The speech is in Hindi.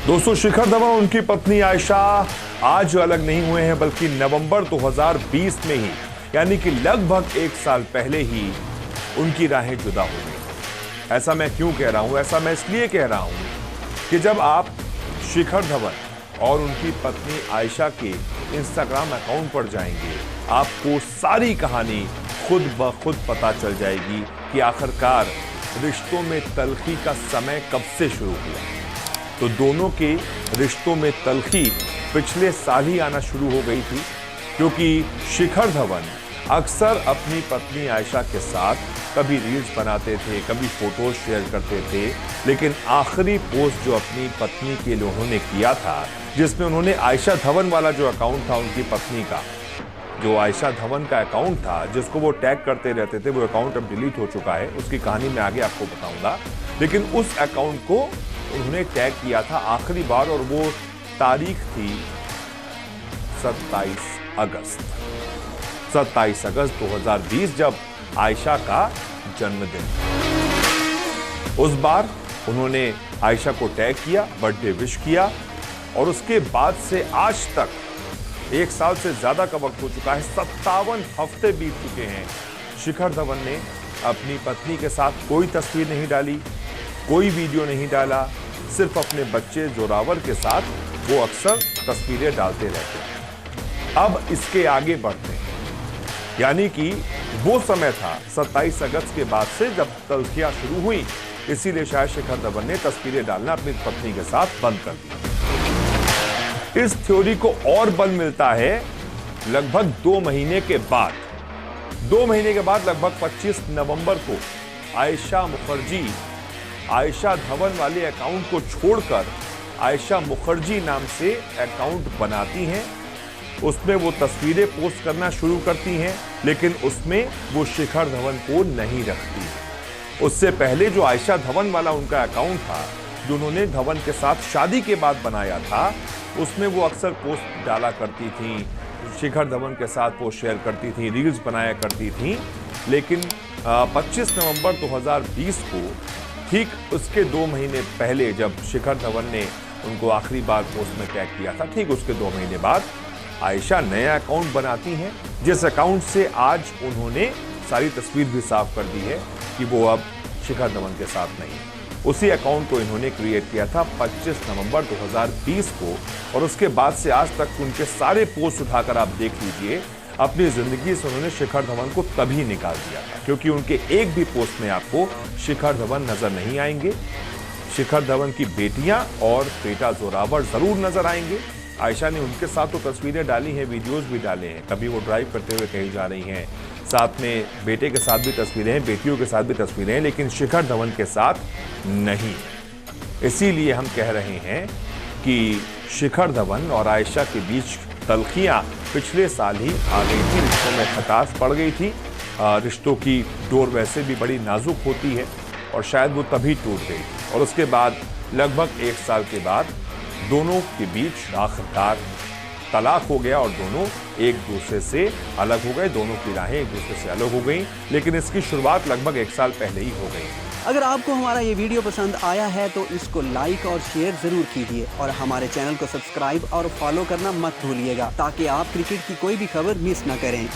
दोस्तों, शिखर धवन और उनकी पत्नी आयशा आज अलग नहीं हुए हैं, बल्कि नवंबर 2020 में ही, यानी कि लगभग 1 साल पहले ही उनकी राहें जुदा हो गई। ऐसा मैं क्यों कह रहा हूं? ऐसा मैं इसलिए कह रहा हूं कि जब आप शिखर धवन और उनकी पत्नी आयशा के इंस्टाग्राम अकाउंट पर जाएंगे, आपको सारी कहानी खुद ब खुद पता चल जाएगी कि आखिरकार रिश्तों में तल्खी का समय कब से शुरू हुआ। तो दोनों के रिश्तों में तल्खी पिछले साल ही आना शुरू हो गई थी, क्योंकि शिखर धवन अक्सर अपनी पत्नी आयशा के साथ कभी रील्स बनाते थे, कभी फोटोज शेयर करते थे, लेकिन आखिरी पोस्ट जो अपनी पत्नी के लिए उन्होंने किया था, जिसमें उन्होंने आयशा धवन वाला जो अकाउंट था उनकी पत्नी का, जो आयशा धवन का अकाउंट था जिसको वो टैग करते रहते थे, वो अकाउंट अब डिलीट हो चुका है। उसकी कहानी मैं आगे आपको बताऊंगा, लेकिन उस अकाउंट को उन्होंने टैग किया था आखिरी बार, और वो तारीख थी 27 अगस्त 2020, जब आयशा का जन्मदिन। उस बार उन्होंने आयशा को टैग किया, बर्थडे विश किया, और उसके बाद से आज तक 1 साल से ज्यादा का वक्त हो चुका है, 57 हफ्ते बीत चुके हैं। शिखर धवन ने अपनी पत्नी के साथ कोई तस्वीर नहीं डाली, कोई वीडियो नहीं डाला, सिर्फ अपने बच्चे जोरावर के साथ वो अक्सर तस्वीरें डालते रहते हैं। अब इसके आगे बढ़ते हैं, यानी कि वो समय था 27 अगस्त के बाद से जब तल्खियां शुरू हुई, इसीलिए शायद शिखर धवन ने तस्वीरें डालना अपनी पत्नी के साथ बंद कर दिया। इस थ्योरी को और बल मिलता है लगभग 2 महीने के बाद। 2 महीने के बाद लगभग 25 नवंबर को आयशा मुखर्जी आयशा धवन वाले अकाउंट को छोड़कर आयशा मुखर्जी नाम से अकाउंट बनाती हैं। उसमें वो तस्वीरें पोस्ट करना शुरू करती हैं, लेकिन उसमें वो शिखर धवन को नहीं रखती। उससे पहले जो आयशा धवन वाला उनका अकाउंट था, जो उन्होंने धवन के साथ शादी के बाद बनाया था, उसमें वो अक्सर पोस्ट डाला करती थी, शिखर धवन के साथ वो शेयर करती थी, रील्स बनाया करती थी। लेकिन 25 नवंबर 2020 को, ठीक उसके 2 महीने पहले जब शिखर धवन ने उनको आखिरी बार पोस्ट में टैग किया था, ठीक उसके 2 महीने बाद आयशा नया अकाउंट बनाती हैं, जिस अकाउंट से आज उन्होंने सारी तस्वीर भी साफ कर दी है कि वो अब शिखर धवन के साथ नहीं है। उसी अकाउंट को इन्होंने क्रिएट किया था 25 नवंबर 2020 को, और उसके बाद से आज तक उनके सारे पोस्ट उठाकर आप देख लीजिए, अपनी जिंदगी से उन्होंने शिखर धवन को तभी निकाल दिया था, क्योंकि उनके एक भी पोस्ट में आपको शिखर धवन नजर नहीं आएंगे। शिखर धवन की बेटियां और बेटा जोरावर जरूर नजर आएंगे। आयशा ने उनके साथ तो तस्वीरें डाली हैं, वीडियोस भी डाले हैं, कभी वो ड्राइव करते हुए कहीं जा रही हैं, साथ में बेटे के साथ भी तस्वीरें हैं, बेटियों के साथ भी तस्वीरें हैं, लेकिन शिखर धवन के साथ नहीं। इसीलिए हम कह रहे हैं कि शिखर धवन और आयशा के बीच तल्खियां पिछले साल ही आ गई थी, रिश्तों में खटास पड़ गई थी। रिश्तों की डोर वैसे भी बड़ी नाजुक होती है, और शायद वो तभी टूट गई। और उसके बाद लगभग 1 साल के बाद दोनों के बीच आखिरकार तलाक हो गया, और दोनों एक दूसरे से अलग हो गए, दोनों की राहें एक दूसरे से अलग हो गई। लेकिन इसकी शुरुआत लगभग 1 साल पहले ही हो गई। अगर आपको हमारा ये वीडियो पसंद आया है तो इसको लाइक और शेयर जरूर कीजिए, और हमारे चैनल को सब्सक्राइब और फॉलो करना मत भूलिएगा, ताकि आप क्रिकेट की कोई भी खबर मिस ना करें।